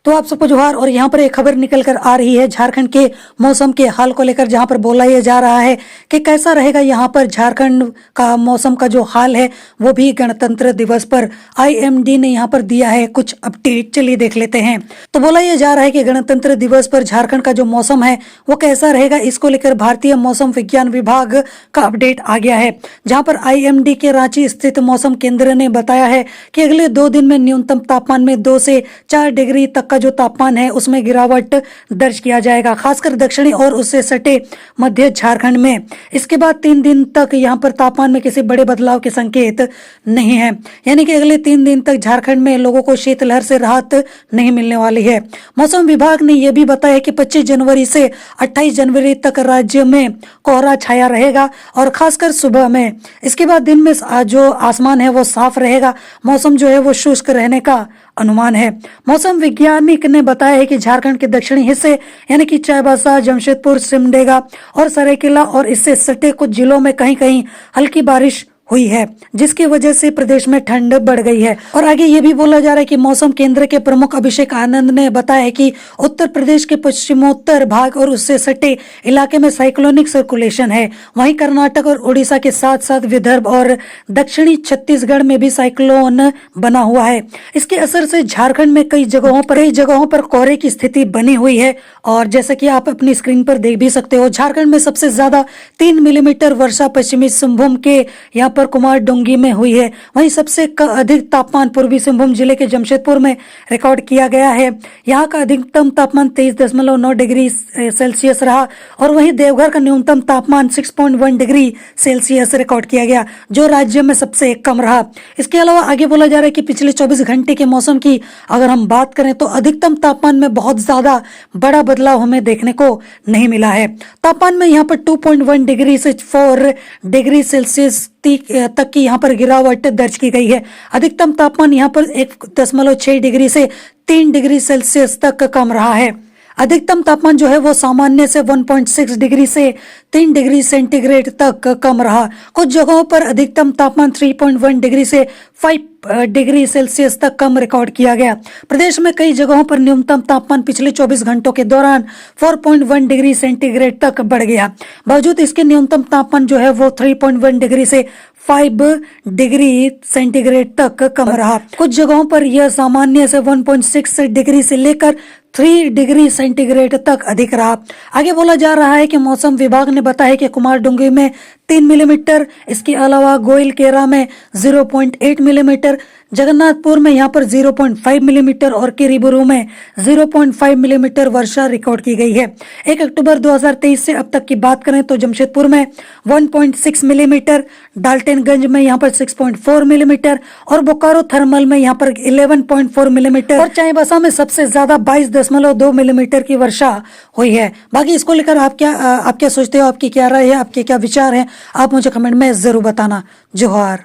तो आप सबको जोहार। और यहाँ पर एक खबर निकल कर आ रही है झारखंड के मौसम के हाल को लेकर, जहाँ पर बोला यह जा रहा है कि कैसा रहेगा यहाँ पर झारखंड का मौसम का जो हाल है वो भी गणतंत्र दिवस पर आईएमडी ने यहाँ पर दिया है कुछ अपडेट। चलिए देख लेते हैं। तो बोला यह जा रहा है कि गणतंत्र दिवस पर झारखंड का जो मौसम है वो कैसा रहेगा, इसको लेकर भारतीय मौसम विज्ञान विभाग का अपडेट आ गया है। जहाँ पर आईएमडी के रांची स्थित मौसम केंद्र ने बताया है कि अगले 2 दिन में न्यूनतम तापमान में 2 से 4 डिग्री तक का जो तापमान है उसमें गिरावट दर्ज किया जाएगा, खासकर दक्षिणी और उससे सटे मध्य झारखंड में। इसके बाद 3 दिन तक यहाँ पर तापमान में किसी बड़े बदलाव के संकेत नहीं है, यानी कि अगले 3 दिन तक झारखंड में लोगों को शीतलहर से राहत नहीं मिलने वाली है। मौसम विभाग ने यह भी बताया कि 25 जनवरी से 28 जनवरी तक राज्य में कोहरा छाया रहेगा और खासकर सुबह में। इसके बाद दिन में जो आसमान है वो साफ रहेगा, मौसम जो है वो शुष्क रहने का अनुमान है। मौसम वैज्ञानिक ने बताया है कि झारखंड के दक्षिणी हिस्से यानी कि चाईबासा, जमशेदपुर, सिमडेगा और सरायकेला और इससे सटे कुछ जिलों में कहीं कहीं हल्की बारिश हुई है, जिसकी वजह से प्रदेश में ठंड बढ़ गई है। और आगे ये भी बोला जा रहा है कि मौसम केंद्र के प्रमुख अभिषेक आनंद ने बताया है कि उत्तर प्रदेश के पश्चिमोत्तर भाग और उससे सटे इलाके में साइक्लोनिक सर्कुलेशन है। वहीं कर्नाटक और उड़ीसा के साथ साथ विदर्भ और दक्षिणी छत्तीसगढ़ में भी साइक्लोन बना हुआ है। इसके असर से झारखंड में कई जगहों पर कोहरे की स्थिति बनी हुई है। और जैसा कि आप अपनी स्क्रीन पर देख भी सकते हो, झारखंड में सबसे ज्यादा 3 मिलीमीटर वर्षा पश्चिमी सिंहभूम के यहाँ पर कुमारडुंगी में हुई है। वहीं सबसे अधिक तापमान पूर्वी सिंहभूम जिले के जमशेदपुर में रिकॉर्ड किया गया है। यहाँ का अधिकतम तापमान 23.9 डिग्री सेल्सियस रहा और वहीं देवघर का न्यूनतम तापमान 6.1 डिग्री सेल्सियस रिकॉर्ड किया गया, जो राज्य में सबसे कम रहा। इसके अलावा आगे बोला जा रहा है कि पिछले 24 घंटे के मौसम की अगर हम बात करें तो अधिकतम तापमान में बहुत ज्यादा बड़ा बदलाव हमें देखने को नहीं मिला है। तापमान में यहाँ पर 2.1 डिग्री से 4 डिग्री सेल्सियस तक की यहाँ पर गिरावट दर्ज की गई है। अधिकतम तापमान यहाँ पर 1.6 डिग्री से 3 डिग्री सेल्सियस तक कम रहा है। अधिकतम तापमान जो है वो सामान्य से 1.6 डिग्री से 3 डिग्री सेंटीग्रेड तक कम रहा। कुछ जगहों पर अधिकतम तापमान 3.1 डिग्री से 5 डिग्री सेल्सियस तक कम रिकॉर्ड किया गया। प्रदेश में कई जगहों पर न्यूनतम तापमान पिछले 24 घंटों के दौरान 4.1 डिग्री सेंटीग्रेड तक बढ़ गया। बावजूद इसके न्यूनतम तापमान जो है वो 3.1 डिग्री से 5 डिग्री सेंटीग्रेड तक कम रहा। कुछ जगहों पर यह सामान्य से 1.6 डिग्री से लेकर 3 डिग्री सेंटीग्रेड तक अधिक रहा। आगे बोला जा रहा है कि मौसम विभाग ने बताया कि कुमारडुंगी में 3 मिलीमीटर, इसके अलावा गोइलकेरा में 0.8 मिलीमीटर, जगन्नाथपुर में यहाँ पर 0.5 मिलीमीटर और किरीबुरू में 0.5 मिलीमीटर वर्षा रिकॉर्ड की गई है। 1 अक्टूबर 2023 से अब तक की बात करें तो जमशेदपुर में 1.6 मिलीमीटर, डाल्टनगंज में यहाँ पर 6.4 मिलीमीटर और बोकारो थर्मल में यहाँ पर 11.4 मिलीमीटर और चाईबासा में सबसे ज्यादा 22.2 मिलीमीटर की वर्षा हुई है। बाकी इसको लेकर आप क्या सोचते हो, आपकी क्या राय है, आपके क्या विचार हैं, आप मुझे कमेंट में जरूर बताना। जोहार।